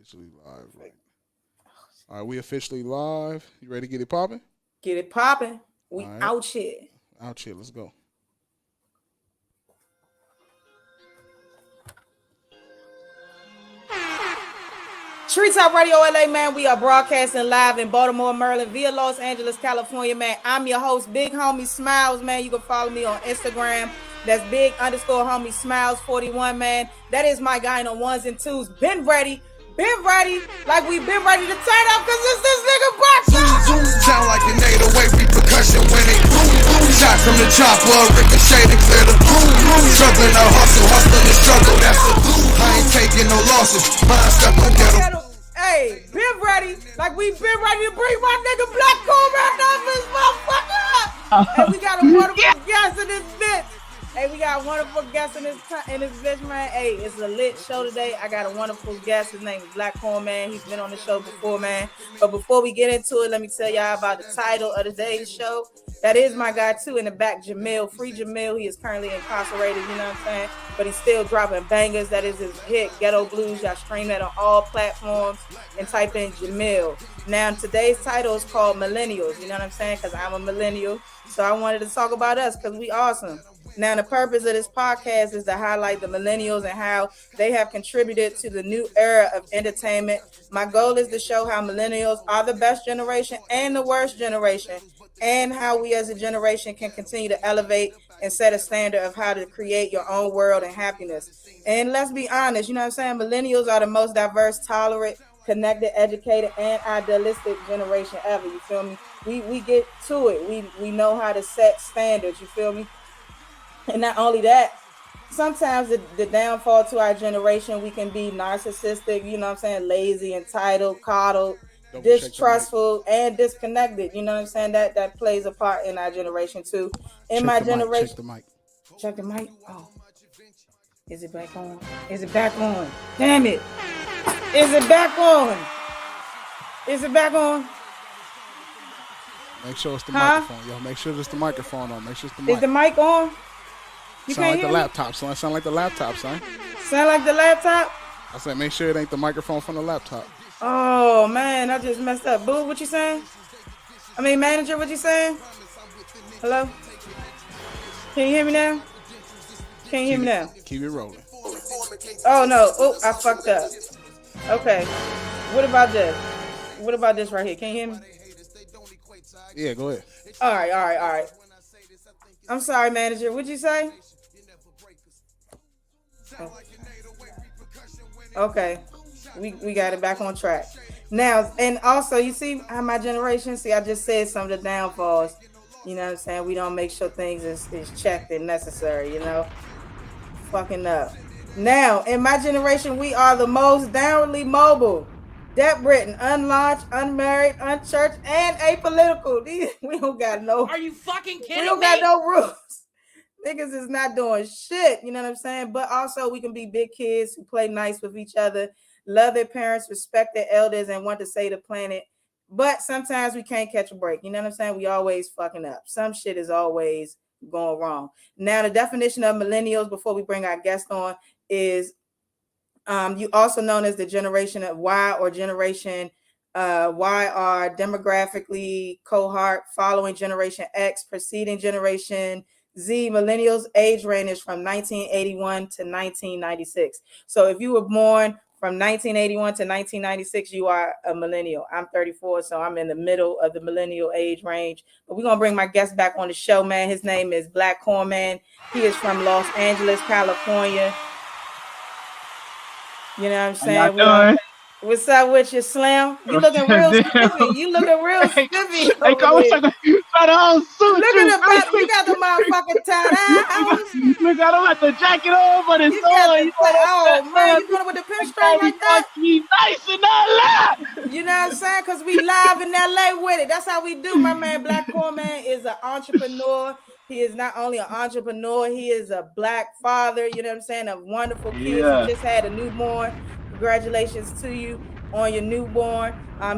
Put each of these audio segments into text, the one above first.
Officially live, right? All right, we officially live. You ready to get it popping? Get it popping. All We right, out here. out here. Let's go. Treetop Radio LA, man. We are broadcasting live in Baltimore, Maryland, via Los Angeles, California, man. I'm your host, Big Homie Smiles, man. You can follow me on Instagram. That's big_homie Smiles 41, man. That is my guy on ones and twos. Been ready, like we've been ready to turn up, because it's this nigga box. Sound like an 808 repercussion when it boom. Shot from the chopper, ricochet to clear the boom. Struggling to hustle to struggle. That's the I ain't taking no losses. Mine stuck on ghetto. Hey, been ready, like we've been ready to bring my nigga Black Cornbread off his motherfucker. And we got a wonderful guest in this bitch. Hey, we got a wonderful guest in this bitch, man. Hey, it's a lit show today. I got a wonderful guest. His name is Black Corn, man. He's been on the show before, man. But before we get into it, let me tell y'all about the title of today's show. That is my guy, too, in the back, Jamil. Free Jamil. He is currently incarcerated, you know what I'm saying? But he's still dropping bangers. That is his hit, Ghetto Blues. Y'all stream that on all platforms and type in Jamil. Now, today's title is called Millennials, you know what I'm saying? Because I'm a millennial. So I wanted to talk about us because we awesome. Now, the purpose of this podcast is to highlight the millennials and how they have contributed to the new era of entertainment. My goal is to show how millennials are the best generation and the worst generation, and how we as a generation can continue to elevate and set a standard of how to create your own world and happiness. And let's be honest, you know what I'm saying? Millennials are the most diverse, tolerant, connected, educated, and idealistic generation ever. You feel me? We get to it. We know how to set standards. You feel me? And not only that, sometimes the downfall to our generation, we can be narcissistic, you know what I'm saying, lazy, entitled, coddled, distrustful, and disconnected. You know what I'm saying? That plays a part in our generation too. In my generation, check the mic. Oh, is it back on? Is it back on? Damn it! Is it back on? Is it back on? Make sure it's the microphone, yo. Make sure it's the microphone on. Make sure it's the mic. Is the mic on? You sound like the laptop, son. Sound like the laptop, son. Sound like the laptop? I said, make sure it ain't the microphone from the laptop. Oh, man, I just messed up. Boo, what you saying? I mean, manager, what you saying? Hello? Can you hear me now? Can you hear me now? Keep it rolling. Oh, no. Oh, I fucked up. Okay. What about this? What about this right here? Can you hear me? Yeah, go ahead. All right. I'm sorry, manager. What'd you say? Oh. Okay. We got it back on track. Now, and also, you see how my generation, I just said some of the downfalls. You know what I'm saying? We don't make sure things is checked and necessary, you know? Fucking up. Now, in my generation, we are the most downwardly mobile, debt-ridden, unlaunched, unmarried, unchurched, and apolitical. We don't got no... Are you fucking kidding me? We don't got no rules. Niggas is not doing shit, you know what I'm saying? But also, we can be big kids who play nice with each other, love their parents, respect their elders, and want to save the planet. But sometimes we can't catch a break, you know what I'm saying? We always fucking up. Some shit is always going wrong. Now, the definition of millennials, before we bring our guest on, is you also known as the generation of Y or generation Y are demographically cohort following generation X, preceding generation Z. Millennials age range is from 1981 to 1996. So if you were born from 1981 to 1996, you are a millennial. I'm 34, so I'm in the middle of the millennial age range. But we're going to bring my guest back on the show, man. His name is Black Corn, man. He is from Los Angeles, California. You know what I'm saying? What's up with you, Slim? You looking real spiffy. You looking real spiffy. Hey, come on, look at the back. You got the motherfucking tie-dye. Look, I don't have the jacket on, but it's on. Oh, man, you doing it with the pinstripe like that? Be nice and not loud. You know what I'm saying? Because we live in LA with it. That's how we do. My man, Black Corn, man, is an entrepreneur. He is not only an entrepreneur, he is a black father, you know what I'm saying, of wonderful kids. He just had a newborn. Congratulations to you on your newborn.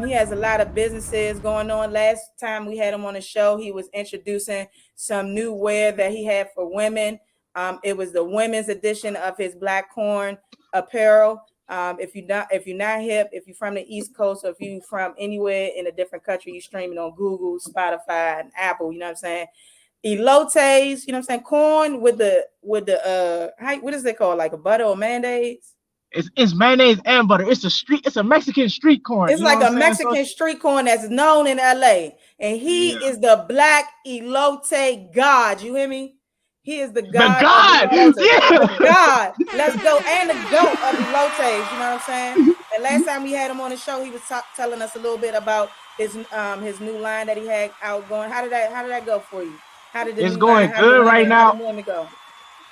He has a lot of businesses going on. Last time we had him on the show, he was introducing some new wear that he had for women. It was the women's edition of his Black Corn apparel. If you're not hip, if you're from the East Coast, or if you're from anywhere in a different country, you streaming on Google, Spotify, and Apple. You know what I'm saying? Elotes, you know what I'm saying? Corn with the what is it called? Like a butter or mayonnaise? It's mayonnaise and butter. It's a Mexican street corn. It's You know like what a I'm saying? Mexican street corn that's known in LA. And he is the black elote god. You hear me? He is the The god of God, elote. yeah. The god. Let's go. And the goat of elotes. You know what I'm saying? And last time we had him on the show, he was telling us a little bit about his new line that he had out going. How did that go for you? How did It's going good right now. Go?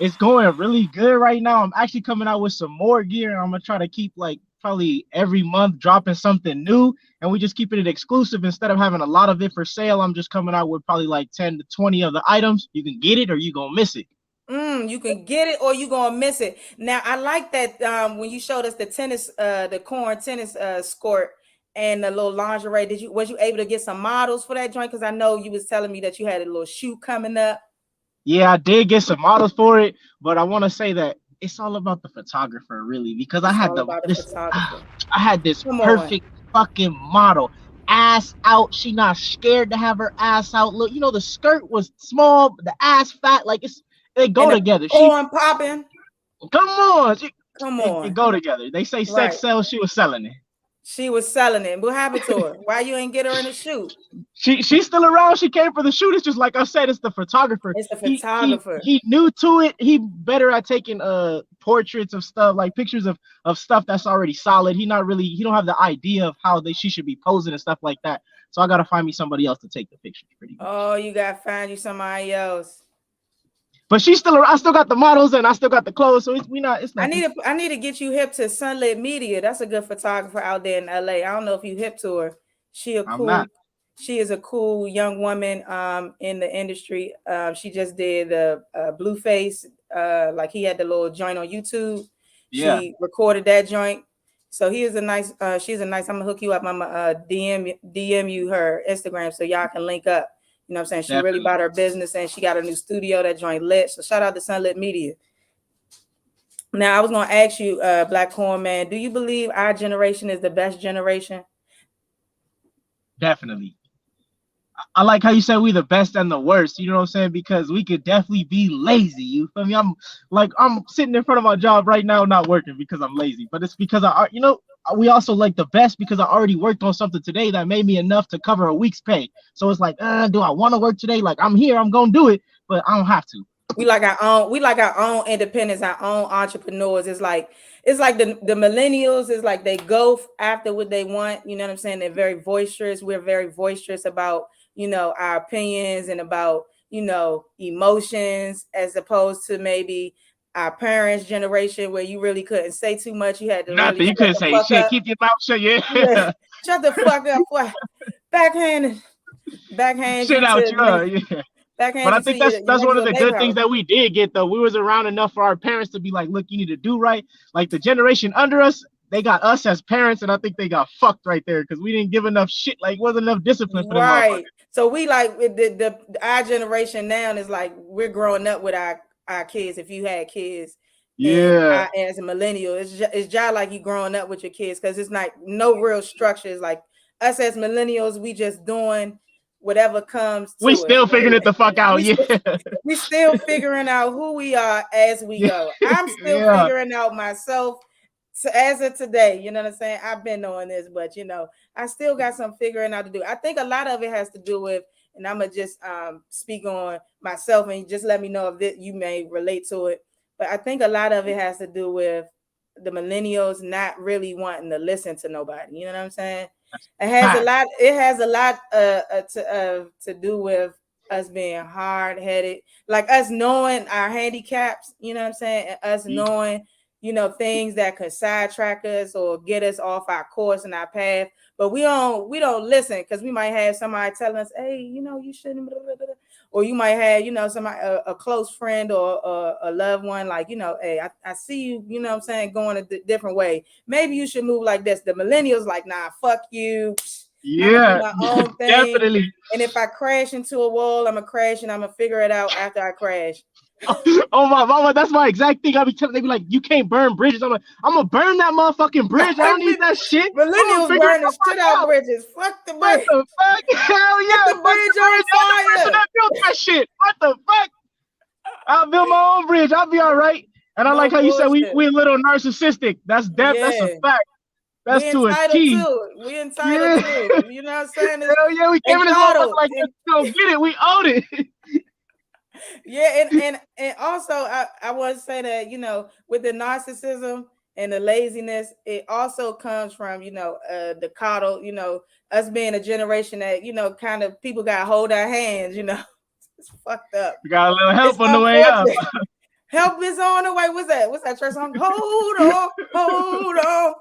It's going really good right now. I'm actually coming out with some more gear, and I'm gonna try to keep like probably every month dropping something new, and we just keeping it exclusive instead of having a lot of it for sale. I'm just coming out with probably like 10 to 20 of the items. You can get it or you gonna miss it. You can get it or you gonna miss it. Now I like that when you showed us the tennis, the corn tennis skirt and the little lingerie. Was you able to get some models for that joint? Because I know you was telling me that you had a little shoot coming up. Yeah, I did get some models for it, but I want to say that it's all about the photographer, really, because I had this perfect fucking model, ass out. She not scared to have her ass out. Look, the skirt was small, the ass fat, like they go together. Corn popping. Come on, It go together. They say sex sells. She was selling it. She was selling it. What happened to her? Why you ain't get her in the shoot? She's still around. She came for the shoot. It's just like I said, it's the photographer. It's the photographer. He new to it. He better at taking portraits of stuff, like pictures of stuff that's already solid. He don't have the idea of how she should be posing and stuff like that. So I gotta find me somebody else to take the pictures pretty much. Oh, you gotta find you somebody else. But she's still around. I still got the models and I still got the clothes. So it's not. I need to get you hip to Sunlit Media. That's a good photographer out there in LA. I don't know if you hip to her. She is a cool young woman in the industry. She just did the Blueface, like he had the little joint on YouTube. Yeah. She recorded that joint. So she's a nice, I'm gonna hook you up. I'm gonna DM you her Instagram so y'all can link up. You know what I'm saying? She Definitely. Really bought her business and she got a new studio that joint lit. So shout out to Sunlit Media. Now I was gonna ask you, Black Corn Man, do you believe our generation is the best generation? Definitely. I like how you said we the best and the worst. You know what I'm saying? Because we could definitely be lazy. You feel me? I'm sitting in front of my job right now, not working because I'm lazy. But it's because we also like the best because I already worked on something today that made me enough to cover a week's pay. So it's like, do I want to work today? Like I'm here, I'm gonna do it, but I don't have to. We like our own independence, our own entrepreneurs. It's like the millennials is like they go after what they want. You know what I'm saying? They're very boisterous. We're very boisterous about our opinions and about emotions, as opposed to maybe our parents' generation where you really couldn't say too much. You had to nothing. You couldn't say shit. Keep your mouth shut. Yeah. Shut the fuck up. Backhand. Shit out, yeah. But I think that's one of the good things that we did get, though. We was around enough for our parents to be like, look, you need to do right. Like the generation under us, they got us as parents, and I think they got fucked right there because we didn't give enough shit. Like, wasn't enough discipline for them. Right. So we like our generation now is like we're growing up with our kids. If you had kids, yeah, as a millennial, it's just like you growing up with your kids because it's like no real structure. It's like us as millennials, we just doing whatever comes to we still figuring it the fuck out. We still figuring out who we are as we go. I'm still figuring out myself as of today. You know what I'm saying? I've been doing this, but I still got some figuring out to do. I think a lot of it has to do with, and I'm gonna just speak on myself and just let me know if you may relate to it. But I think a lot of it has to do with the millennials not really wanting to listen to nobody. You know what I'm saying? It has a lot to do with us being hard-headed, like us knowing our handicaps, you know what I'm saying, and us knowing, things that could sidetrack us or get us off our course and our path. But we don't listen because we might have somebody telling us, hey, you shouldn't, or you might have, somebody, a close friend or a loved one, like, hey, I see you, you know what I'm saying, going a different way. Maybe you should move like this. The millennials like, nah, fuck you. Yeah, my own thing. Definitely. And if I crash into a wall, I'm gonna crash and I'm gonna figure it out after I crash. Oh my mama, that's my exact thing. I be telling they be like, you can't burn bridges. I'm like, I'm gonna burn that motherfucking bridge. I don't need that shit. I'm gonna Millennials figure burn it the the shit fuck out out. bridges. Fuck the What bridge. the fuck? Hell Set yeah, the fuck bridge the on bridge. I'm the person fire. that built that shit. What the fuck? I'll build my own bridge. I'll be all right. And I No like how you said bullshit. we a little narcissistic. That's depth. That's a Yeah. fact. That's We to a entitled T. to it. We entitled Yeah. to it. You know what I'm saying? It's Hell yeah, we came in this motherfucker entitled. like, let's go get it. We own it. Yeah, and also I want to say that, you know, with the narcissism and the laziness, it also comes from, you know, the coddle, you know, us being a generation that, you know, kind of people got to hold our hands, you know. It's fucked up. We got a little help It's on the way up. unfortunate. Help is on the way. What's that? What's that church song? Hold on, hold on.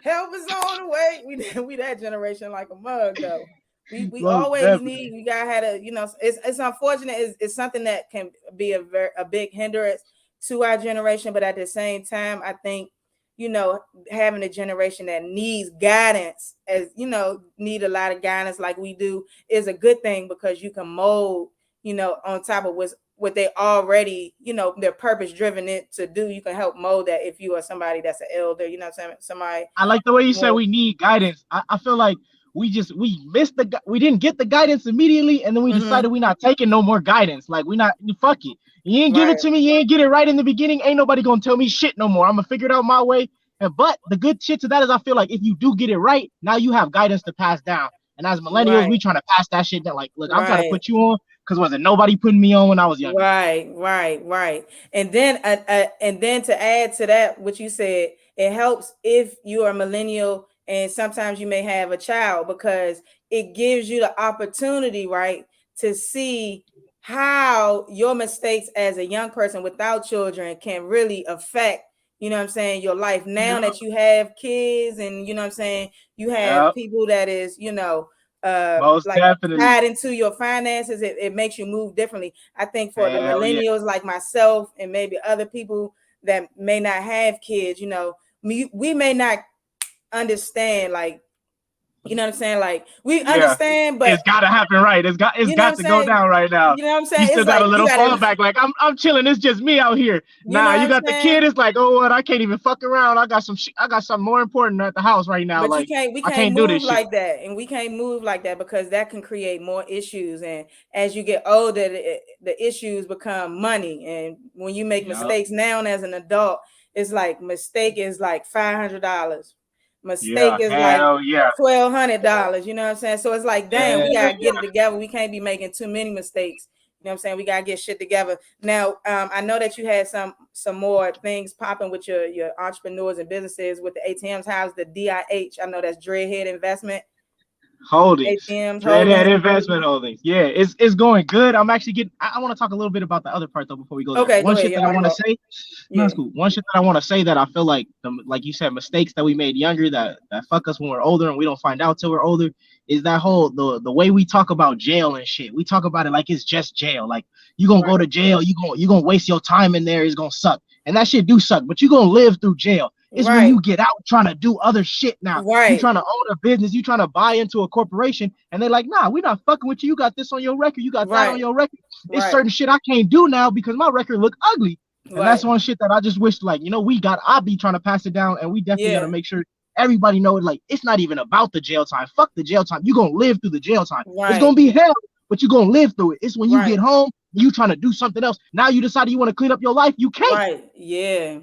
Help is on the way. We that generation like a mug though. We Most always definitely. need. We gotta have a, you know. It's unfortunate. It's something that can be a big hindrance to our generation, but at the same time, I think, you know, having a generation that needs guidance, as you know, need a lot of guidance like we do, is a good thing because you can mold, you know, on top of what they already, you know, their purpose driven it to do. You can help mold that if you are somebody that's an elder, you know what I'm saying? Somebody I like the way you said more. we need guidance. I feel like we missed we didn't get the guidance immediately, and then we Mm-hmm. decided we not taking no more guidance. Like we not fuck it. You ain't give Right. it to me. You ain't get it right in the beginning. Ain't nobody gonna tell me shit no more. I'm gonna figure it out my way. But the good shit to that is I feel like if you do get it right, now you have guidance to pass down. And as millennials, Right. we trying to pass that shit down. Like, look, I'm trying to Right. put you on because wasn't nobody putting me on when I was younger. Right. And then to add to that, what you said, it helps if you are a millennial and sometimes you may have a child because it gives you the opportunity, right, to see how your mistakes as a young person without children can really affect, you know what I'm saying, your life now Yeah, that you have kids and you know what I'm saying, you have yeah, people that is, you know, most like definitely. tied into your finances. It makes you move differently. I think for the Hell yeah. millennials like myself and maybe other people that may not have kids, you know, we may not understand, like, you know what I'm saying, like we Yeah, understand, it's but got to happen right. It's you know what I'm got to go saying, down right now. you know what I'm You saying, still it's got a like you little gotta, fallback. Like I'm chilling. It's just me out here. you know Nah, what you I'm got the saying. kid. It's like, oh, what? I can't even fuck around. I got I got something more important at the house right now. But Like we I can't can't do this move shit. like that, and we can't move like that because that can create more issues. And as you get older, the issues become money. And when you make Yeah, mistakes now as an adult, it's like mistake is like $500, mistake yeah, is like hell yeah, $1,200. You know what I'm saying? So it's like, damn, we hell gotta yeah. get it together. We can't be making too many mistakes. You know what I'm saying? We gotta get shit together. Now, I know that you had some more things popping with your entrepreneurs and businesses with the ATMs. How's the DIH? I know that's Dreadhead Investment Holdings, ATMs Dreadhead holding. Investment Holdings. Yeah, it's going good. I'm actually getting. I want to talk a little bit about the other part though before we go there. Okay, go One ahead. shit Yeah, that I my want to fault. say. No, Yeah. it's cool. One shit that I want to say that I feel like, like you said, mistakes that we made younger that fuck us when we're older and we don't find out till we're older is that whole the way we talk about jail and shit. We talk about it like it's just jail. Like you gonna Right. go to jail, you gonna waste your time in there. It's gonna suck, and that shit do suck. But you gonna live through jail. It's when Right. you get out trying to do other shit now. You Right. trying to own a business, you trying to buy into a corporation, and they're like, nah, we're not fucking with you. You got this on your record, you got that on Right. your record. It's Right. certain shit I can't do now because my record look ugly. And that's Right. one shit that I just wish, like, I'll be trying to pass it down, and we definitely got to Yeah. make sure everybody know it. Like, it's not even about the jail time. Fuck the jail time. You're going to live through the jail time. It's going Right. to be hell, but you're going to live through it. It's when you Right. get home, you trying to do something else. Now you decided you want to clean up your life. You can't. Right. Yeah.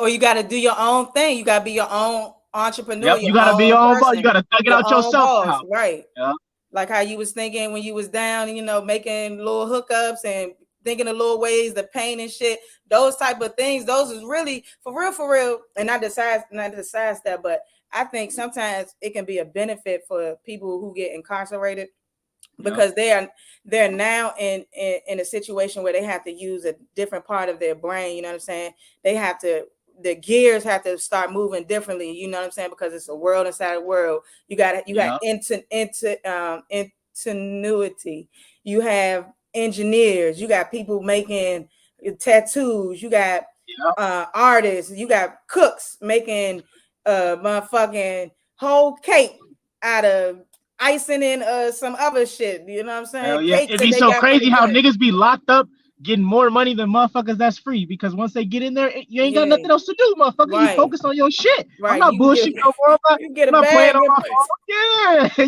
Or you got to do your own thing. You got to be your own entrepreneur, Yep. your You got to be own your own boss. You person, got to thug it your out own yourself boss. now. Right. Yeah. Like how you was thinking when you was down, you know, making little hookups and thinking of little ways, the pain and shit, those type of things. Those is really for real. And not the side step, but I think sometimes it can be a benefit for people who get incarcerated Yep. because they're now in a situation where they have to use a different part of their brain. You know what I'm saying? They have to, the gears have to start moving differently. You know what I'm saying? Because it's a world inside a world. You got Yep. ingenuity. You have engineers. You got people making tattoos. You got Yep. artists. You got cooks making motherfucking whole cake out of icing in some other shit. You know what I'm saying? Hell yeah. Cakes It'd that be they so got for the crazy how kids. niggas be locked up getting more money than motherfuckers that's free, because once they get in there, you ain't got Yeah. nothing else to do, motherfucker. You Right. focus on your shit. I'm Right. not You get bullshitting no more. you get a I'm not playing bag on and my phone. Yeah,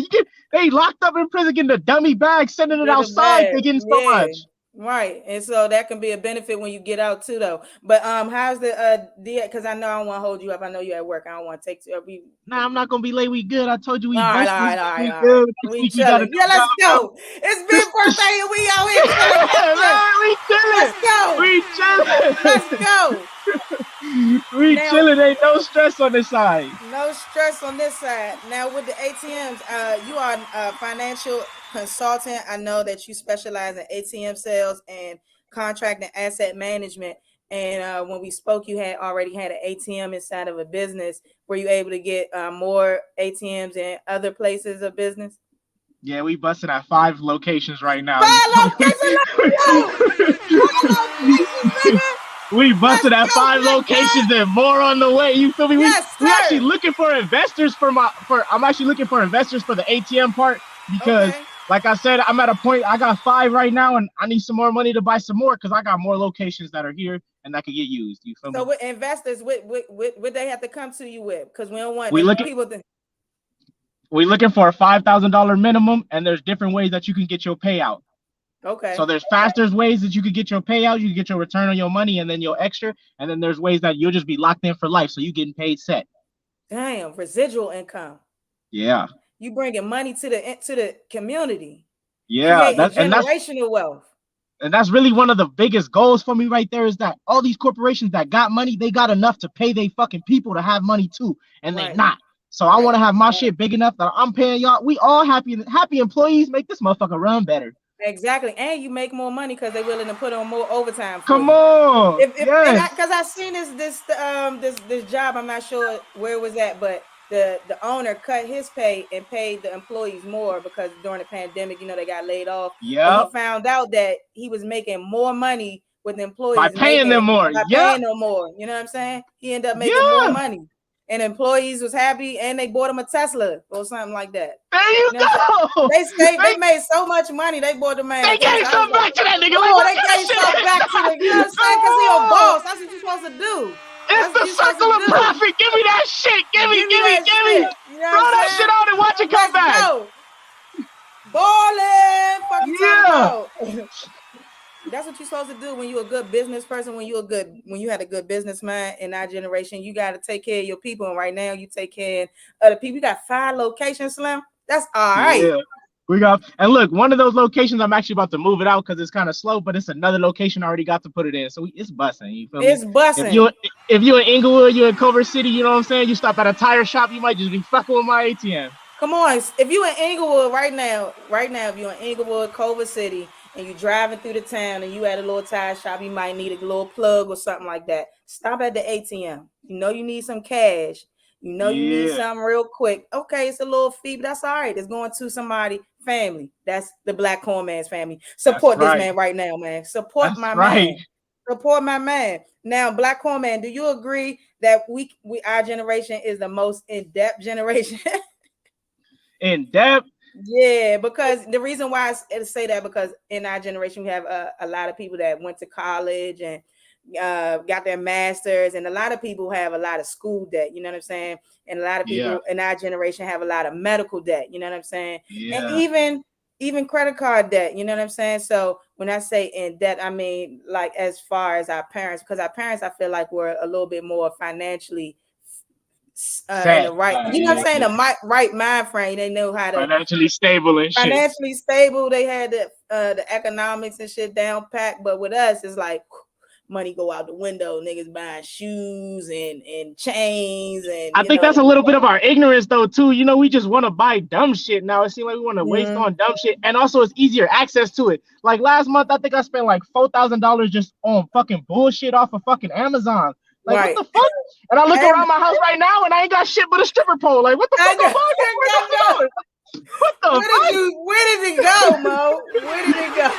they locked up in prison getting a dummy bag, sending it get a outside. bag. They getting so Yeah. much. Right. And so that can be a benefit when you get out too, though. But how's the because I know I don't want to hold you up. I know you're at work. I don't want to take you. Nah, I'm not gonna be late. We good. I told you we All right, blessed. all right, all right, We all right. good. This We week we got a chilling. Yeah, let's go. It's big birthday and we out here chilling. we chilling. Let's go. We chilling. Let's go. We Now- chilling. Ain't no stress on this side. No stress on this side. Now with the ATMs, you are a financial consultant. I know that you specialize in ATM sales and contract and asset management. And when we spoke, you had already had an ATM inside of a business. Were you able to get more ATMs in other places of business? Yeah, we busting at 5 locations right now. 5 locations, let's go! 5 locations, nigga! We busted at Let's go, 5 Black locations and more on the way. You feel me? Yes, we sir. actually looking for investors I'm actually looking for investors for the ATM part, because Okay. like I said, I'm at a point, I got 5 right now and I need some more money to buy some more, because I got more locations that are here and that could get used. You feel So me? with investors, what they have to come to you with? Because we don't want people to. We're looking for a $5,000 minimum, and there's different ways that you can get your payout. Okay. So there's faster ways that you could get your payout, you can get your return on your money, and then your extra. And then there's ways that you'll just be locked in for life, so you getting paid set. Damn, residual income. Yeah. You bringing money to the community. Yeah, generational wealth. And that's really one of the biggest goals for me right there, is that all these corporations that got money, they got enough to pay they fucking people to have money too, and they not. So I want to have my shit big enough that I'm paying y'all. We all happy employees make this motherfucker run better. Exactly, and you make more money because they're willing to put on more overtime. Come on, because I seen this job. I'm not sure where it was at, but the owner cut his pay and paid the employees more because during the pandemic, they got laid off. Yeah, he found out that he was making more money with the employees by paying them more. Paying them more. You know what I'm saying? He ended up making more money. And employees was happy, and they bought him a Tesla or something like that. There you go. They made so much money. They bought the man. They gave something back to that nigga. They gave something back to the. You know what I'm saying? Because he a boss. That's what you're supposed to do. It's the circle of profit. Give me that shit. Give me. You know Throw that shit out and watch it come back. Ballin'. Fucking That's what you're supposed to do when you're a good business person, when you had a good business mind. In our generation, you got to take care of your people. And right now you take care of other people. You got 5 locations, Slim. That's all right. Yeah. And look, one of those locations, I'm actually about to move it out because it's kind of slow, but it's another location I already got to put it in. So it's busting. You feel me? It's busting. If you're in Inglewood, you're in Culver City, you know what I'm saying? You stop at a tire shop, you might just be fucking with my ATM. Come on. If you're in Inglewood right now, if you're in Inglewood, Culver City, and you're driving through the town and you at a little tire shop, you might need a little plug or something like that. Stop at the ATM. You need some cash. You need something real quick. Okay, it's a little fee, but that's all right. It's going to somebody family. That's the Black Corn Man's family. Support this man right now, man. Support my man. Support my man. Now, Black Corn Man, do you agree that our generation is the most in-depth generation? In-depth? Yeah, because the reason why I say that, because in our generation, we have a lot of people that went to college and got their masters, and a lot of people have a lot of school debt, you know what I'm saying? And a lot of people in our generation have a lot of medical debt, you know what I'm saying? Yeah. And even credit card debt, you know what I'm saying? So when I say in debt, I mean like as far as our parents, because our parents, I feel like we're a little bit more financially in the right, you know what I'm saying? The right mind frame. They know how to financially stable and shit. Financially stable. They had the economics and shit down packed. But with us, it's like money go out the window. Niggas buying shoes and chains, and I think that's a little bit of our ignorance though too. We just want to buy dumb shit now. It seems like we want to waste on dumb shit, and also it's easier access to it. Like last month, I think I spent like $4,000 just on fucking bullshit off of fucking Amazon. Like what the fuck? And I look around my house right now and I ain't got shit but a stripper pole. Like what the fuck? What the fuck? Where did it go, Mo? Where did it go?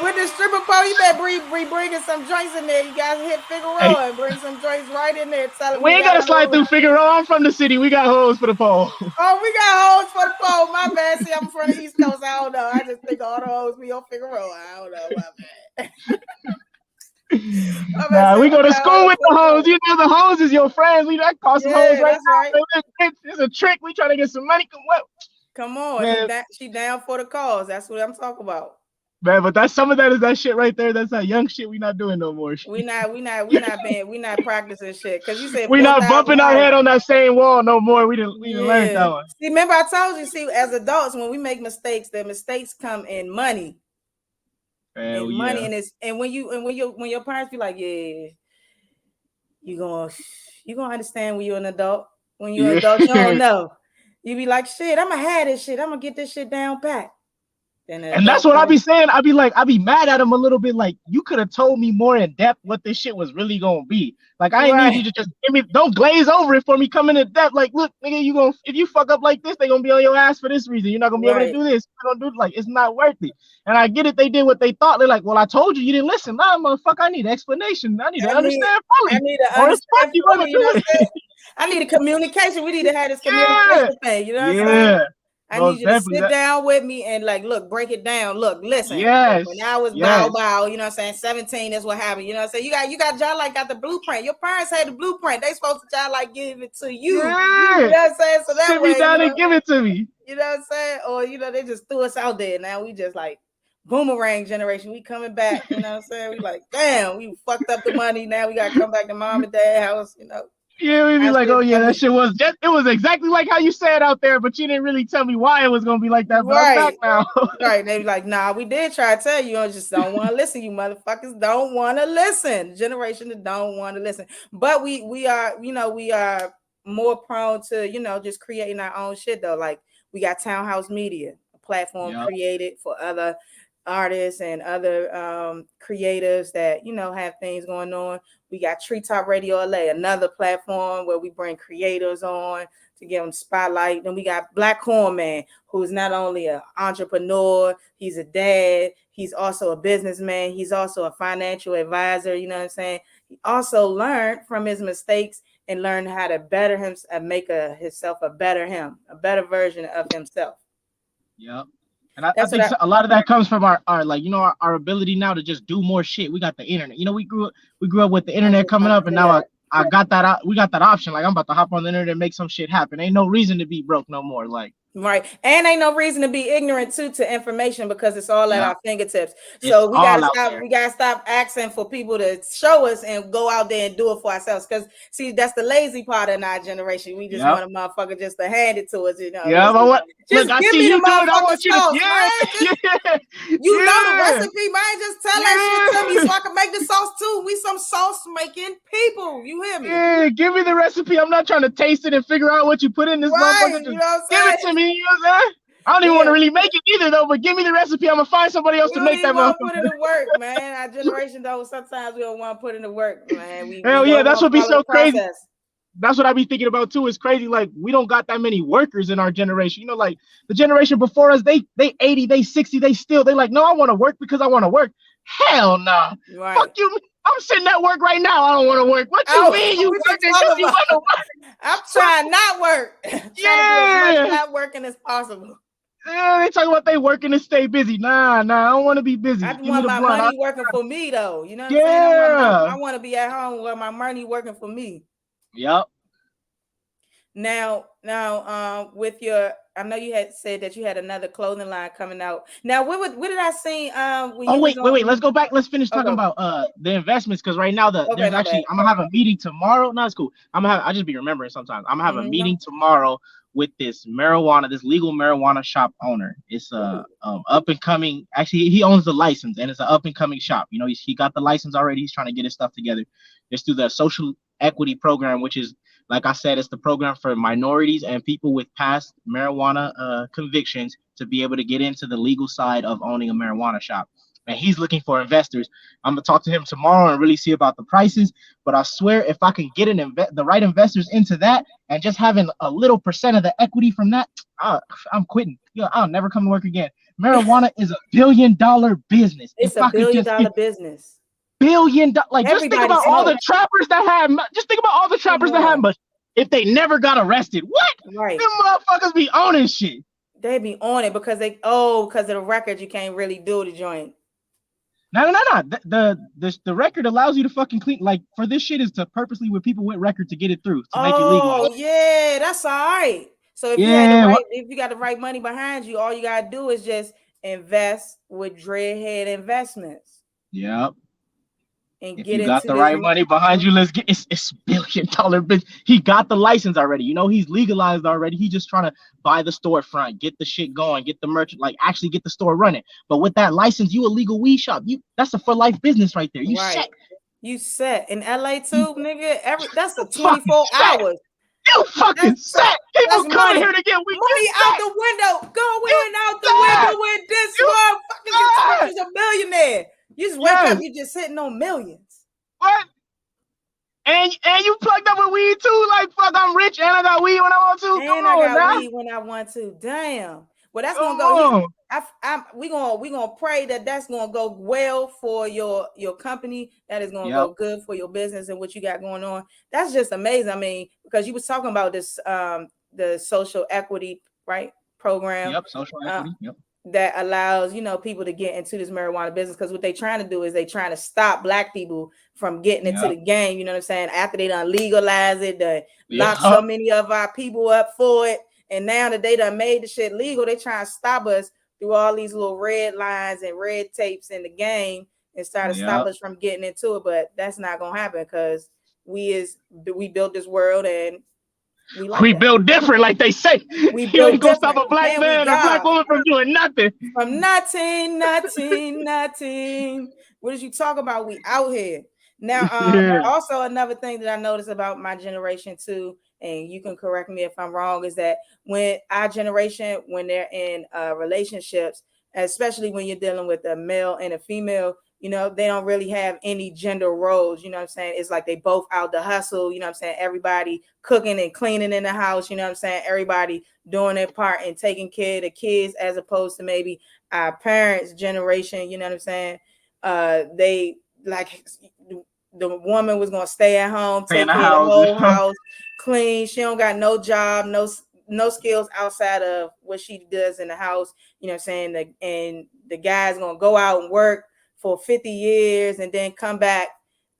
With the stripper pole, you better be bringing some joints in there. You guys hit Hey, Figueroa and bring some joints right in there. Tell them we we ain't got gotta slide hoes. through Figueroa. I'm from the city. We got hoes for the pole. Oh, we got hoes for the pole. My bad. See, I'm from the East Coast. I don't know. I just think all the hoes be on Figueroa. I don't know. My bad. My bad. Nah, Say we we go to got school hoes with for the the hoes. pole. You know the hoes is your friends. We that call some hoes Yeah, right that's right. now. It's a trick. We trying to get some money. What? Come on. Man, She down for the cause. That's what I'm talking about. man, but that's some of that is that shit right there. That's that young shit we not doing no more. We not practicing shit. Cause you said We not bumping our $4,000. head on that same wall no more. We didn't learn Yeah. that one. See, remember I told you, see, as adults, when we make mistakes, the mistakes come in money. Hell And money, yeah. and when your parents be like, yeah, you gonna understand when you're an adult. When you're an adult, you don't know. You be like, shit, I'm gonna have this shit. I'm gonna get this shit down pat. Then an And that's adult what I comes. be saying. I be mad at him a little bit. Like, you could have told me more in depth what this shit was really gonna be. Like, I ain't need you Right. to just give me, don't glaze over it for me. Come in depth. Like, look, nigga, if you fuck up like this, they gonna be on your ass for this reason. You're not gonna be able to Right. do this. You're gonna do it. Like, it's not worth it. And I get it. They did what they thought. They're like, well, I told you, you didn't listen. Nah, motherfucker, I need explanation. I need to understand I fully. need to Or the fuck understand you gonna fully, you know do what I'm it? saying? I need a communication. We need to have this Yeah. communication thing, you know what I'm saying? Yeah. I need Most you to definitely. sit down with me and like, look, break it down. Look, listen. Yes. When I was Yes. bow, you know what I'm saying? 17 is what happened. You know what I'm saying? You got John like got the blueprint. Your parents had the blueprint. They supposed to John like give it to you. Yeah. You know what I'm saying? So that Sit way, me down and give it to me. you know what I'm saying? Or they just threw us out there. Now we just like boomerang generation. We coming back, you know what I'm saying? We like, damn, we fucked up the money. Now we gotta come back to mom and dad house, Yeah, we be That's like, what oh it's yeah, gonna that be. shit was just, it was exactly like how you said out there, but you didn't really tell me why it was gonna be like that. But I'm back Right. now. Right. They be like, nah, we did try to tell you. You just don't want to listen. You motherfuckers don't want to listen. Generation that don't want to listen. But we are, we are more prone to, just creating our own shit though. Like we got Townhouse Media, a platform Yep. created for other artists and other creatives that, have things going on. We got Treetop Radio LA, another platform where we bring creators on to give them spotlight. Then we got Black Corn Man, who's not only an entrepreneur, he's a dad, he's also a businessman, he's also a financial advisor, you know what I'm saying? He also learned from his mistakes and learned how to better him and make himself a better him, a better version of himself. Yep. And I think a lot of that comes from our like, our ability now to just do more shit. We got the internet. We grew up with the internet coming up, and now I got that. We got that option. Like, I'm about to hop on the internet and make some shit happen. Ain't no reason to be broke no more. Like, right. And ain't no reason to be ignorant to information because it's all at our fingertips. It's So we all gotta out stop. there. We gotta stop asking for people to show us and go out there and do it for ourselves. Because see, that's the lazy part in our generation. We just want a motherfucker just to hand it to us. Yeah, but what? Just Look, I give see me you the do it. I motherfucking want you to. sauce, Yeah, man. You know the recipe, man. Just tell that shit to me so I can make the sauce too. We some sauce making people. You hear me? Yeah, give me the recipe. I'm not trying to taste it and figure out what you put in this motherfucker. You know what I'm Give saying? it to me. You know what I'm saying? I don't even want to really make it either, though. But give me the recipe. I'm gonna find somebody else to make that want to put in motherfucker. the work, man. Our generation though, sometimes we don't want to put in the work, man. We Hell yeah, don't that's want what to be follow so the crazy. process. That's what I be thinking about too. It's crazy. Like, we don't got that many workers in our generation. Like the generation before us, they 80, they 60, they like, no, I want to work because I want to work. Hell no. Nah. Right. Fuck you. I'm sitting at work right now. I don't want to work. What you mean you working because you want to work? I'm trying not work. Trying to do as much not working as possible. Yeah, they talking about they working to stay busy. Nah, I don't want to be busy. I Give want me the my blunt. money working for me though. You know what I'm saying? I want to be at home where my money working for me. Yep. Now, with your, I know you had said that you had another clothing line coming out. Now, what did I see? Wait. Let's go back. Let's finish talking about the investments, because right now there's actually I'm gonna have a meeting tomorrow. No, it's cool. I just be remembering sometimes. I'm gonna have a meeting tomorrow with this legal marijuana shop owner. It's up and coming. Actually, he owns the license, and it's an up and coming shop. He got the license already. He's trying to get his stuff together. It's through the social equity program, which is, like I said, it's the program for minorities and people with past marijuana convictions to be able to get into the legal side of owning a marijuana shop. And he's looking for investors. I'm gonna talk to him tomorrow and really see about the prices. But I swear, if I can get the right investors into that and just having a little percent of the equity from that, I'm quitting. I'll never come to work again. Marijuana is $1 billion business. If It's a I could billion just dollar business. like just think Everybody about all smoke. the trappers that had Come on. but if they never got arrested, what? Right. Them motherfuckers be owning shit. They be on it because because of the record, you can't really do the joint. No. The record allows you to fucking clean. Like for this shit is to purposely with people with record to get it through to make it legal. Oh yeah, that's all right. So if if you got the right money behind you, all you gotta do is just invest with Dreadhead Investments. Yep. And if get you got into the right money behind you, let's get it's $1 billion business. He got the license already. You know, he's legalized already. He's just trying to buy the storefront, get the shit going, get the merchant, like actually get the store running. But with that license, you a legal weed shop. That's a for life business right there. You set. You set in LA too, nigga. That's a 24 hours. You fucking set. People coming here to get weed. Money out the window. Going out the window with this motherfucker. You're a millionaire. You just wake up, you just sitting on millions. What? And you plugged up with weed too? Like, fuck, I'm rich and I got weed when I want to. And I got weed when I want to. Damn. Well, that's gonna go. We gonna pray that that's gonna go well for your company. That is gonna go good for your business and what you got going on. That's just amazing. I mean, because you was talking about this the social equity program. Yep, social equity. Yep. That allows people to get into this marijuana business, because what they trying to do is they trying to stop Black people from getting into the game. You know what I'm saying? After they done legalize it, they lock so many of our people up for it, and now that they done made the shit legal, they trying to stop us through all these little red lines and red tapes in the game and start to stop us from getting into it. But that's not gonna happen because we built this world and we build different, like they say. We build ain't gonna stop a black man or black woman from doing nothing. From nothing. What did you talk about? We out here now. Also, another thing that I noticed about my generation too, and you can correct me if I'm wrong, is that when our generation, when they're in relationships, especially when you're dealing with a male and a female, they don't really have any gender roles. You know what I'm saying? It's like they both out to hustle. You know what I'm saying? Everybody cooking and cleaning in the house. You know what I'm saying? Everybody doing their part and taking care of the kids, as opposed to maybe our parents' generation. You know what I'm saying? They like the woman was gonna stay at home, take care of the whole house, clean. She don't got no job, no skills outside of what she does in the house. You know what I'm saying? And the guy's gonna go out and work for 50 years and then come back.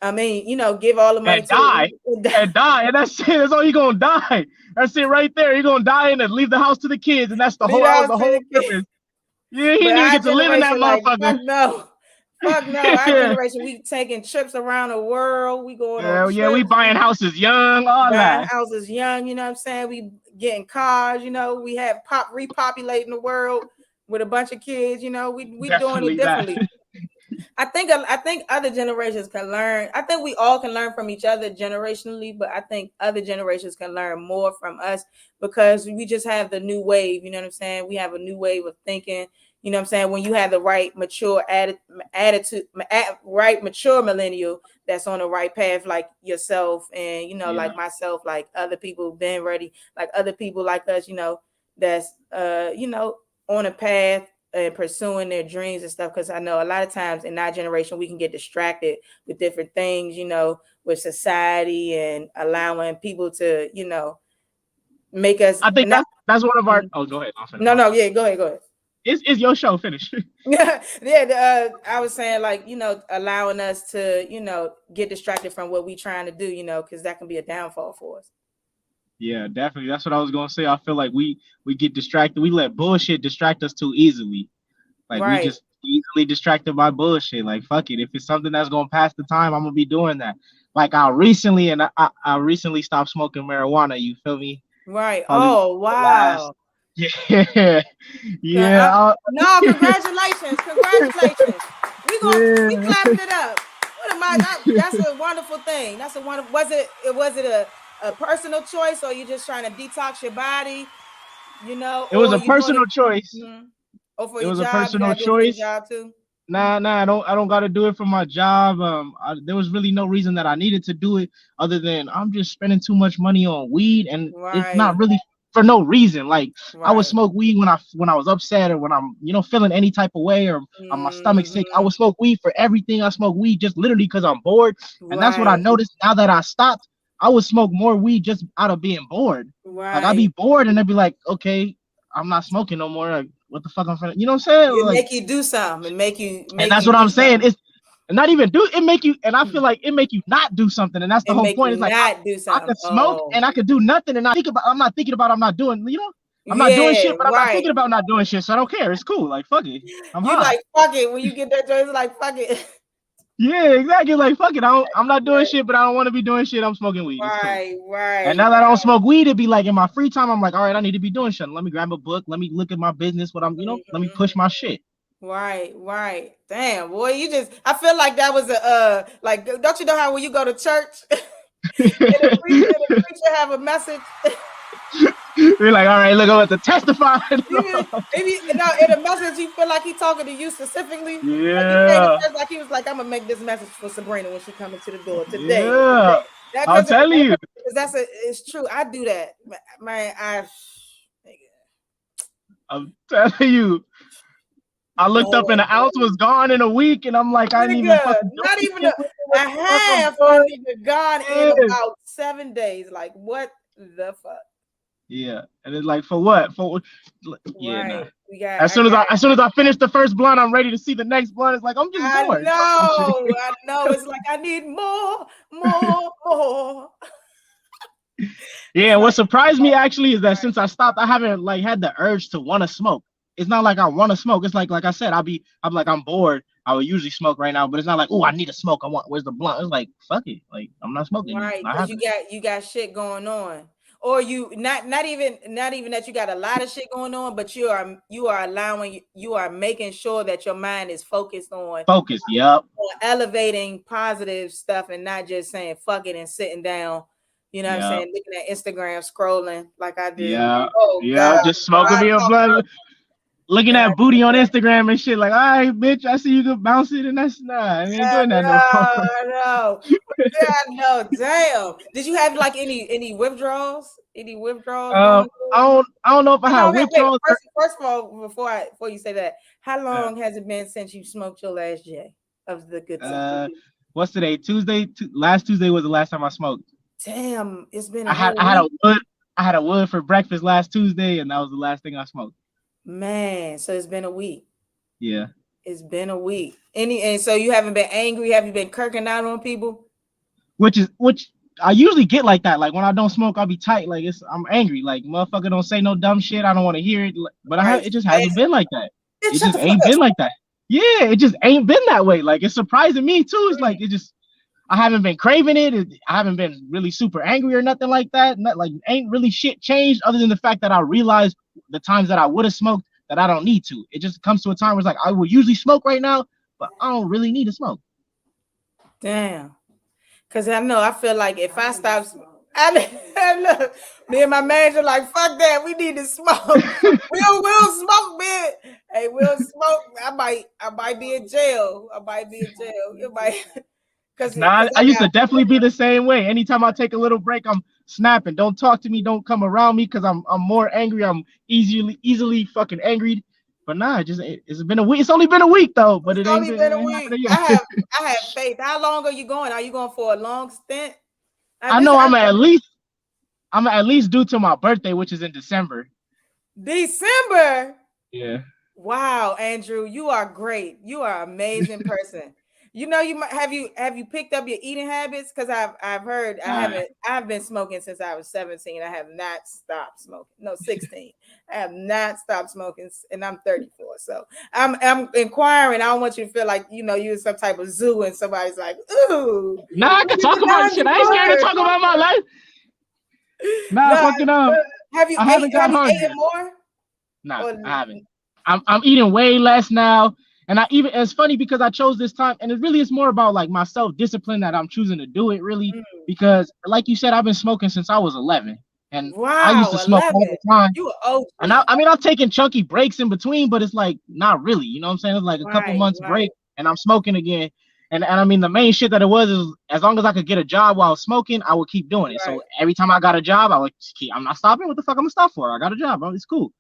I mean, give all the money and die. And that's it. That's all you're gonna die. That's it right there. You're gonna die and then leave the house to the kids, and that's the whole purpose. Yeah, he didn't get to live in that motherfucker. Fuck no. Our generation, we taking trips around the world. We going on trips. We buying houses young, houses young, you know what I'm saying? We getting cars, we have repopulating the world with a bunch of kids, we doing it differently. I think other generations can learn. I think we all can learn from each other generationally, but I think other generations can learn more from us because we just have the new wave. You know what I'm saying? We have a new wave of thinking. You know what I'm saying? When you have the right mature attitude, right mature millennial that's on the right path, like yourself and like myself, like other people been ready, like other people like us, that's on a path and pursuing their dreams and stuff. Because I know a lot of times in our generation we can get distracted with different things, with society and allowing people to, make us. I think that's one of our. Oh, go ahead. No, yeah, go ahead. It's your show. Finish. I was saying, like, allowing us to, get distracted from what we trying to do, because that can be a downfall for us. Yeah, definitely. That's what I was gonna say. I feel like we get distracted. We let bullshit distract us too easily. Like we just easily distracted by bullshit. Like fuck it. If it's something that's gonna pass the time, I'm gonna be doing that. Like I recently stopped smoking marijuana. You feel me? Right. Oh wow. Yeah. No, congratulations. We clapping it up. What am I? That's a wonderful thing. That's a wonderful. Was it a personal choice, or you just trying to detox your body? It was a personal choice. Mm-hmm. Or for it your was job, a personal choice. Job too? Nah, I don't got to do it for my job. There was really no reason that I needed to do it other than I'm just spending too much money on weed, and it's not really for no reason. Like I would Right. smoke weed when I was upset or when I'm feeling any type of way or my stomach sick. I Mhm. would smoke weed for everything. I smoke weed just literally because I'm bored, and that's what I Right. noticed now that I stopped. I would smoke more weed just out of being bored. Like I'd be Right. bored and I'd be like, okay, I'm not smoking no more. Like, what the fuck I'm finna, you know what I'm saying? It Like, make you do something. It and make that's you what do I'm saying. something. It's and not even do it make you, and I feel like it make you not do something, and that's the It whole make point. you It's like not do I something. could smoke Oh. and I could do nothing, and I'm not thinking about I'm not doing, I'm not doing Yeah, shit, but I'm not right. thinking about not doing shit, so I don't care. It's cool. Like fuck it, I'm You high. like fuck it when you get that joint. It's like fuck it. Yeah, exactly. Like fuck it. I'm not doing Right, shit, but I don't want to be doing shit. I'm smoking weed. It's cool. right, And right, now that I don't smoke weed, it'd be like in my free time, I'm like, all right, I need to be doing shit. Let me grab a book. Let me look at my business. What I'm, let me push my shit. right, right. Damn, boy, you just. I feel like that was a like. Don't you know how when you go to church and the preacher have a message? We're like, all right, look, I'm about to testify. Maybe in a message you feel like he talking to you specifically. Like he came to Yeah, church, like he was like, I'm gonna make this message for Sabrina when she come into the door today. yeah. That I'll tell you. because it's true. I do that, man. I'm telling you. I looked up and Lord, the ounce was gone in a week, and I'm like, I didn't even nigga, fucking do not even anything with it. What a the fuck I'm half, my doing? nigga, gone in Yeah. about 7 days. Like what the fuck? Yeah, and it's like for what? For yeah, nah. Right. We got. As soon as I finish the first blunt, I'm ready to see the next blunt. It's like I'm just I bored. Fuck this shit. know. I know. It's like I need more, more, more. Yeah, It's and what like surprised me actually is that right. since I stopped, I haven't like had the urge to want to smoke. It's not like I want to smoke. It's like I said, I'm like I'm bored. I would usually smoke right now, but it's not like, oh, I need to smoke. Where's the blunt? It's like fuck it. Like I'm not smoking. It's Right, not because happening. you got shit going on, or you not even that you got a lot of shit going on, but you are making sure that your mind is focused Focus. Yep. on elevating positive stuff and not just saying fuck it and sitting down. You know what I'm Yep. saying? Looking at Instagram, scrolling like I do. Yeah. Oh Yeah. God, Just smoking me a blunt. Looking God, at booty on Instagram and shit, like, all right, bitch, I see you can bounce it, and that's I ain't doing that no more. no. Yeah, no, damn. Did you have like any withdrawals? Any withdrawals going on? I don't know if I How have long wait, withdrawals. first of all, before you say that, how long has it been since you smoked your last J of the good stuff? What's today? Tuesday. Last Tuesday was the last time I smoked. Damn, it's been a I had whole I had a week. wood. I had a wood for breakfast last Tuesday, and that was the last thing I smoked. Man, so it's been a week. Yeah. It's been a week. And so you haven't been angry? Have you been kirking out on people? Which I usually get like that. Like when I don't smoke, I'll be tight. Like I'm angry. Like motherfucker, don't say no dumb shit. I don't want to hear it. But Right. it just hasn't been like that. It Shut just the fuck ain't up. been like that. Yeah, it just ain't been that way. Like it's surprising me too. It's like I haven't been craving it. I haven't been really super angry or nothing like that. Like ain't really shit changed other than the fact that I realized the times that I would have smoked that I don't need to. It just comes to a time where it's like I would usually smoke right now, but I don't really need to smoke. Damn. Cause I feel like if I stop, look, me and my manager like fuck that. We need to smoke. we'll smoke, man. Hey, we'll smoke. I might be in jail. It might because Nah, I used to definitely be the same way. Anytime I take a little break, I'm snapping. Don't talk to me. Don't come around me because I'm more angry. I'm easily fucking angry. But nah, it's been a week. It's only been a week though. But it's it ain't only been. been It a ain't week. happening yet. I have faith. How long are you going? Are you going for a long stint? I know I'm at least due to my birthday, which is in December. December. Yeah. Wow, Andrew, you are great. You are an amazing person. You know, have you picked up your eating habits? Because I've heard I've been smoking since I was 17. I have not stopped smoking. No, 16. I have not stopped smoking, and I'm 34. So I'm inquiring. I don't want you to feel like you're in some type of zoo and somebody's like, ooh. Nah, I can talk about shit. I ain't scared to talk about my life. Nah, No, fucking have you eaten more? Nah, I haven't. I'm eating way less now. And it's funny because I chose this time, and it really is more about like my self-discipline that I'm choosing to do it really, because like you said, I've been smoking since I was 11, and I used to smoke 11. all the time. You OG. And I've taken chunky breaks in between, but it's like not really, you know what I'm saying? It's like a couple months break, and I'm smoking again. And I mean, the main shit that it was is as long as I could get a job while smoking, I would keep doing it. Right. So every time I got a job, I would keep. I'm not stopping. What the fuck I'm gonna stop for? I got a job, bro. It's cool.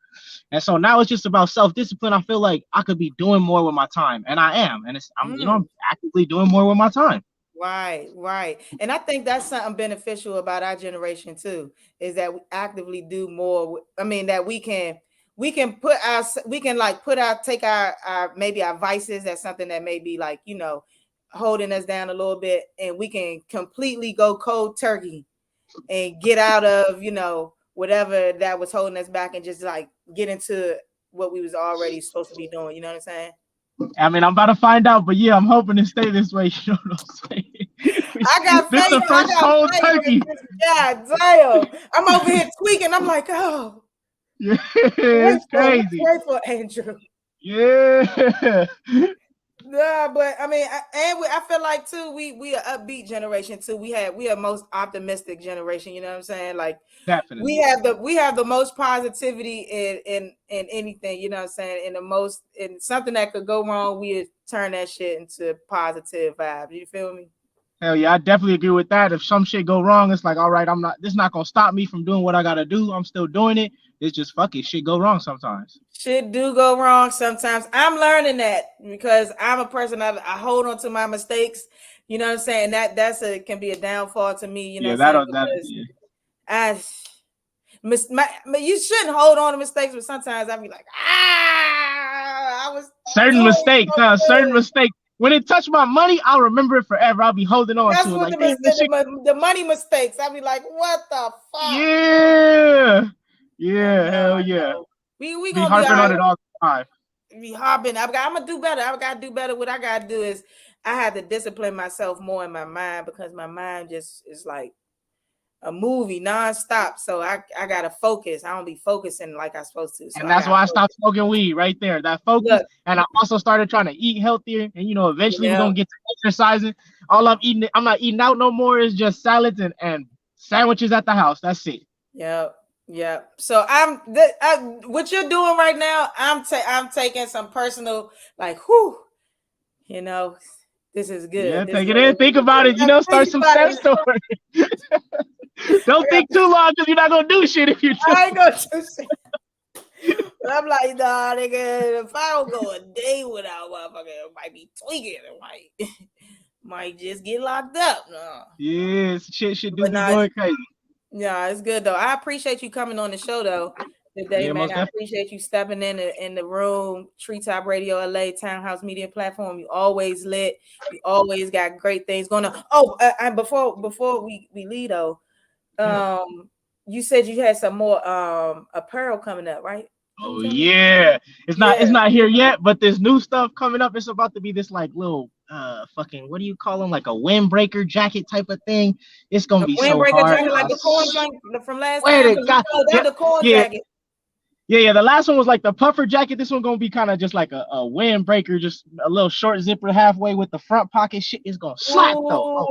And so now it's just about self-discipline. I feel like I could be doing more with my time, and I am. And I'm actively doing more with my time. Right. And I think that's something beneficial about our generation too, is that we actively do more. I mean, that we can take our maybe our vices. That's something that may be like, holding us down a little bit, and we can completely go cold turkey and get out of, whatever that was holding us back and just like get into what we was already supposed to be doing. You know what I'm saying? I mean, I'm about to find out, but yeah, I'm hoping to stay this way. You know what I'm saying? I got This faith. the first cold turkey. God damn. I'm over here tweaking. I'm like, oh. Yeah, it's crazy. Grateful, Andrew. Yeah. Yeah, but I mean, I feel like too, we are upbeat generation too. We are most optimistic generation. You know what I'm saying? Like, definitely, we have the most positivity in anything. You know what I'm saying? In something that could go wrong, we turn that shit into positive vibes. You feel me? Hell yeah, I definitely agree with that. If some shit go wrong, it's like, all right, this not gonna stop me from doing what I gotta do. I'm still doing it. It's just fuck it. Shit go wrong sometimes. Shit do go wrong sometimes. I'm learning that because I'm a person I hold on to my mistakes. You know what I'm saying? That can be a downfall to me. You know what I'm saying? You shouldn't hold on to mistakes, but sometimes I'll be like, I was certain mistakes. When it touched my money, I'll remember it forever. I'll be holding on to it. Like, the money mistakes. I'll be like, what the fuck? Yeah, hell yeah. We be gonna harping on it all the time. Be harping. I'm gonna do better. I gotta do better. What I gotta do is I have to discipline myself more in my mind, because my mind just is like a movie nonstop. So I gotta focus. I don't be focusing like I'm supposed to. So and that's why I stopped smoking weed right there. That focus. Look, and I also started trying to eat healthier. And eventually we're gonna get to exercising. All I'm not eating out no more. Is just salads and sandwiches at the house. That's it. Yeah. So what you're doing right now, I'm taking some personal, like, this is good. Yeah, take it in. Think about it. Start some steps toward it. Don't think too long, because you're not gonna do shit if you do. I ain't gonna do shit. But I'm like, nah, nigga, if I don't go a day without motherfucker, it might be tweaking. It might just get locked up. No. Yeah, shit should do be going crazy. Yeah, it's good though. I appreciate you coming on the show though today, man. I appreciate you stepping in the room. Treetop Radio LA, Townhouse Media Platform. You always lit. You always got great things going on. Oh, and before we leave though, you said you had some more apparel coming up, right? Oh yeah, it's not here yet, but there's new stuff coming up. It's about to be this like little fucking, what do you call them, like a windbreaker jacket type of thing. It's gonna be so hard. Jacket, like the corn jacket from last time. The corn jacket. Yeah. The last one was like the puffer jacket. This one gonna be kind of just like a windbreaker, just a little short zipper halfway with the front pocket. Shit is gonna slap though. Oh,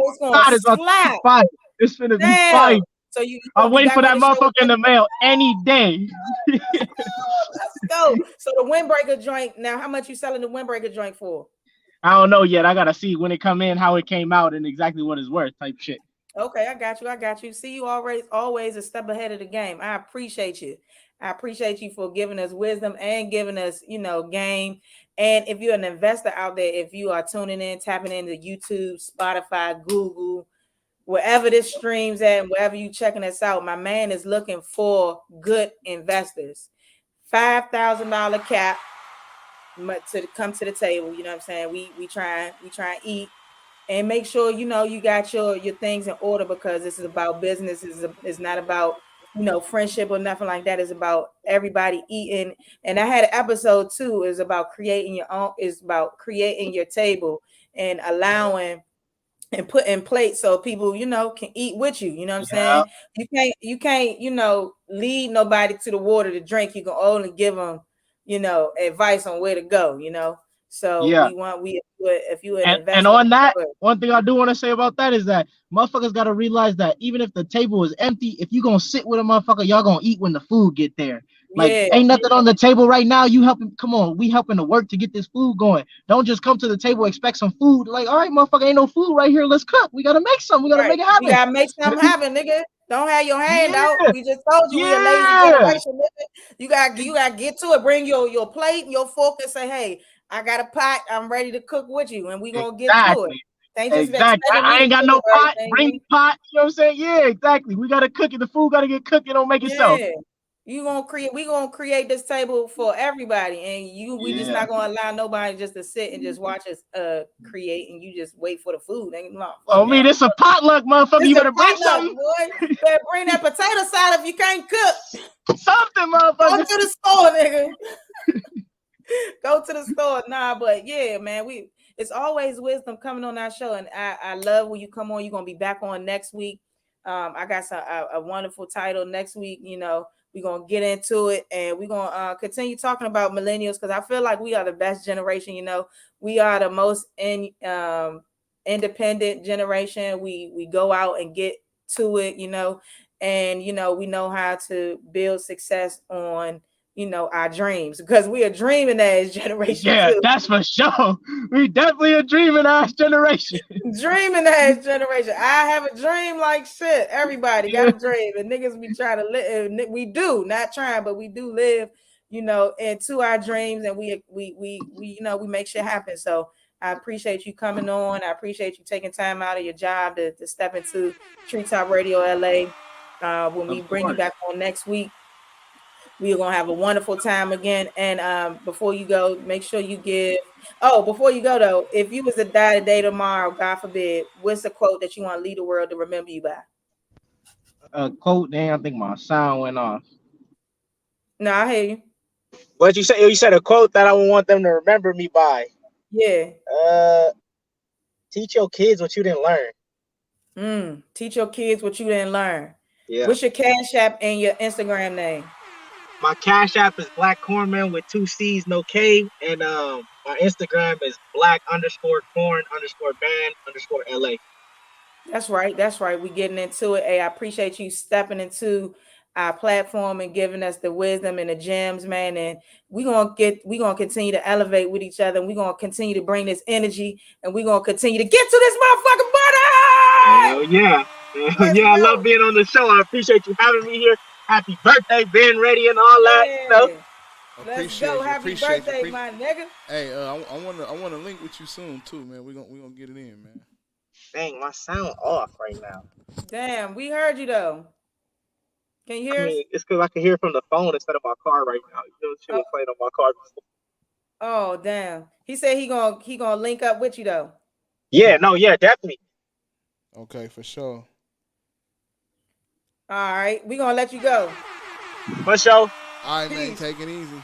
it's gonna slap. It's gonna be fine. So I'm waiting for that motherfucker in the mail any day. Let's go. So the windbreaker joint. Now, how much you selling the windbreaker joint for? I don't know yet. I gotta see when it come in, how it came out, and exactly what it's worth, type shit. Okay, I got you. See, you always a step ahead of the game. I appreciate you. I appreciate you for giving us wisdom and giving us, game. And if you're an investor out there, if you are tuning in, tapping into YouTube, Spotify, Google, wherever this streams at, wherever you checking us out, my man is looking for good investors. $5,000 cap to come to the table. You know what I'm saying? We try and eat, and make sure you got your things in order, because this is about business. It's not about friendship or nothing like that. It's about everybody eating. And I had an episode too. Is about creating your own. Is about creating your table and allowing and put in plates so people, can eat with you. You know what I'm saying? You can't, lead nobody to the water to drink. You can only give them, advice on where to go, So Yeah. if you an And investor, on that, one thing I do want to say about that is that motherfuckers got to realize that even if the table is empty, if you gonna sit with a motherfucker, y'all gonna eat when the food get there. Like, yeah, ain't nothing on the table right now. You helping? Come on, we helping to work to get this food going. Don't just come to the table expect some food. Like, all right, motherfucker, ain't no food right here. Let's cook. We gotta make some. We gotta right. make it We happen. gotta make something happen, nigga. Don't have your hand out. Yeah, We just told you we a lazy yeah, generation, nigga. You gotta get to it. Bring your plate and your fork and say, hey, I got a pot. I'm ready to cook with you, and we gonna get to it. exactly. They just Exactly. expecting me I to ain't got cook no pot. Bring everything. the pot. You know what I'm saying? Yeah, exactly. We gotta cook it. The food gotta get cooked. It don't make itself. Yeah. We gonna create this table for everybody, and we just Yeah. not gonna allow nobody just to sit and just watch us create, and you just wait for the food. Ain't no fuck Oh, me, that. this a potluck, motherfucker. This You a better bring potluck, something. boy. Better bring that potato salad if you can't cook. Something, Go motherfucker. to the store, nigga. Go to the store. Nah, but yeah, man, it's always wisdom coming on our show, and I love when you come on. You're gonna be back on next week. I got a wonderful title next week. You know, we're gonna get into it, and we're gonna continue talking about millennials, because I feel like we are the best generation. You know, we are the most independent generation. We go out and get to it. You know, and we know how to build success on our dreams, because we are dreaming as generation Yeah, too. that's for sure. We definitely a dreaming ass generation. Dreaming as generation. I have a dream like shit. Everybody got a dream, and niggas be trying to live. We do not trying, but we do live, into our dreams, and we we make shit happen. So I appreciate you coming on. I appreciate you taking time out of your job to step into Treetop Radio LA. When we Of bring you course. back on next week, we are gonna have a wonderful time again. And before you go, make sure you give. Oh, before you go though, if you was to die today, tomorrow, God forbid, what's a quote that you want to leave the world to remember you by? Quote. Damn, I think my sound went off. No, I hear you. What you say? You said a quote that I would want them to remember me by. Yeah. Teach your kids what you didn't learn. Teach your kids what you didn't learn. Yeah. What's your Cash App and your Instagram name? My Cash App is Black Cornman with 2 C's, no K, and my Instagram is Black_corn_band_LA. That's right. That's right. We getting into it. Hey, I appreciate you stepping into our platform and giving us the wisdom and the gems, man. And we're gonna continue to elevate with each other, and we're gonna continue to bring this energy, and we're gonna continue to get to this motherfucking Hell butter. yeah. Yeah, I love being on the show. I appreciate you having me here. Happy birthday, being ready and all that, Let's go. Happy birthday, my nigga. Hey, I wanna link with you soon too, man. We gonna get it in, man. Dang, my sound off right now. Damn, we heard you though. Can you hear us? It's because I can hear from the phone instead of my car right now. You know, she was playing on my car before. Oh, damn. He said he gonna link up with you though. Yeah, no, yeah, definitely. Okay, for sure. All right, we gonna let you go. For sure. All right, man, take it easy.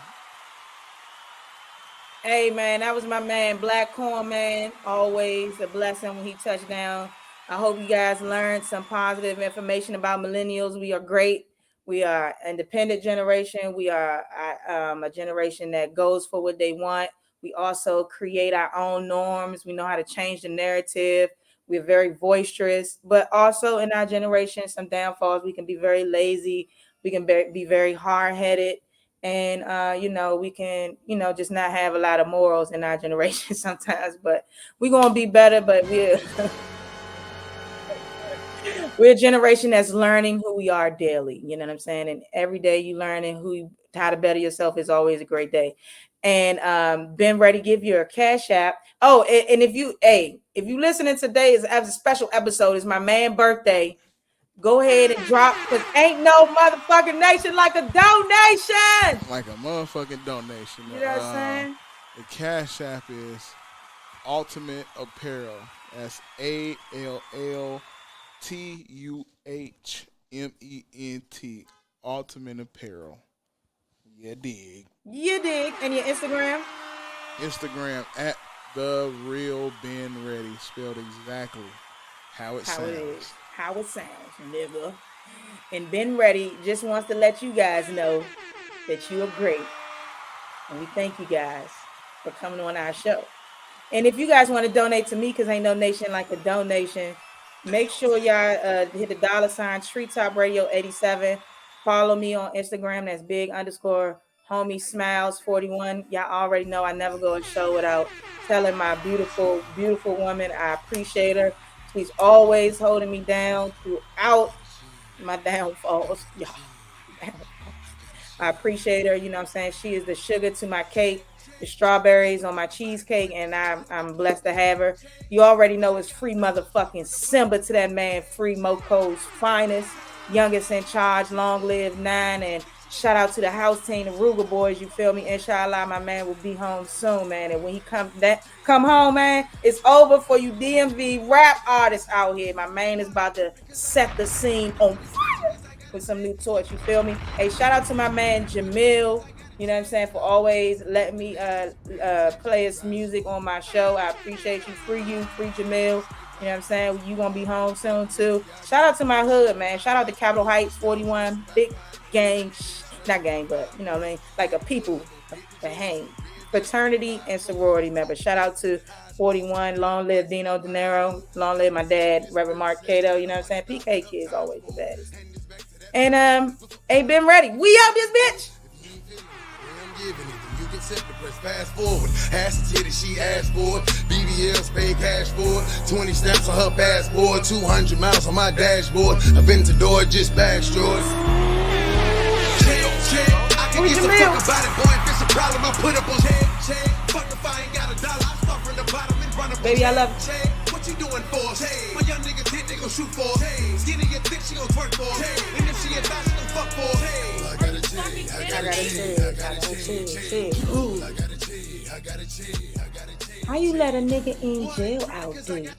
Hey, man, that was my man, Black Corn, man. Always a blessing when he touched down. I hope you guys learned some positive information about millennials. We are great. We are an independent generation. We are a generation that goes for what they want. We also create our own norms. We know how to change the narrative. We're very boisterous, but also in our generation, some downfalls. We can be very lazy. We can be very hard-headed. And we can just not have a lot of morals in our generation sometimes, but we're gonna be better. But we're a generation that's learning who we are daily, you know what I'm saying? And every day you learning how to better yourself is always a great day. And been ready to give your Cash App. Oh, and if you listening today is a special episode, it's my man's birthday. Go ahead and drop, because ain't no motherfucking nation like a donation. Like a motherfucking donation. You know what I'm saying? The Cash App is Ultimate Apparel. That's ALLTUHMENT. Ultimate Apparel. Yeah, dig. You dig. And your Instagram? Instagram at The Real Ben Ready. Spelled exactly how it sounds. How it sounds, nigga. And Ben Ready just wants to let you guys know that you are great. And we thank you guys. for coming on our show. And if you guys want to donate to me, because ain't no nation like a donation, make sure y'all hit the $ Treetop Radio 87. Follow me on Instagram. That's big_homie smiles 41. Y'all already know I never go a show without telling my beautiful, beautiful woman I appreciate her. She's always holding me down throughout my downfalls, y'all. I appreciate her. You know what I'm saying? She is the sugar to my cake, the strawberries on my cheesecake, and I'm blessed to have her. You already know it's free motherfucking Simba to that man, free Moco's finest, youngest in charge, long live 9, and shout out to the house team, the Ruger boys, you feel me? Inshallah, my man will be home soon, man. And when he come home, man, it's over for you DMV rap artists out here. My man is about to set the scene on fire with some new torch, you feel me? Hey, shout out to my man Jamil, you know what I'm saying, for always letting me play his music on my show. I appreciate you. Free you, free Jamil. You know what I'm saying? You gonna be home soon too. Shout out to my hood, man. Shout out to Capitol Heights 41, big gang, not gang, but you know what I mean, like a people that hang, fraternity and sorority members. Shout out to 41. Long live Dino De Niro. Long live my dad, Reverend Mark Cato. You know what I'm saying? PK kids always the baddest. And ain't been ready. We out this bitch. You can simply press fast forward. Ass to titty, she asked for it. BBLs pay cash for it. 20 stamps on her passport. 200 miles on my dashboard. I've been to door, just bash yours. I can get some fuck about it, boy. If it's a problem, I put up on check. Fuck if I ain't got $1. I start from the bottom and run up. Baby, I love you. What you doing for? My young niggas hit, they gon' shoot for. Skinny and thick, she gon' twerk for. And if she a thot, she gon' fuck for. I got a G, I got a G, I got a G. Ooh. I got a G, I got a G. How you let a nigga in jail out there?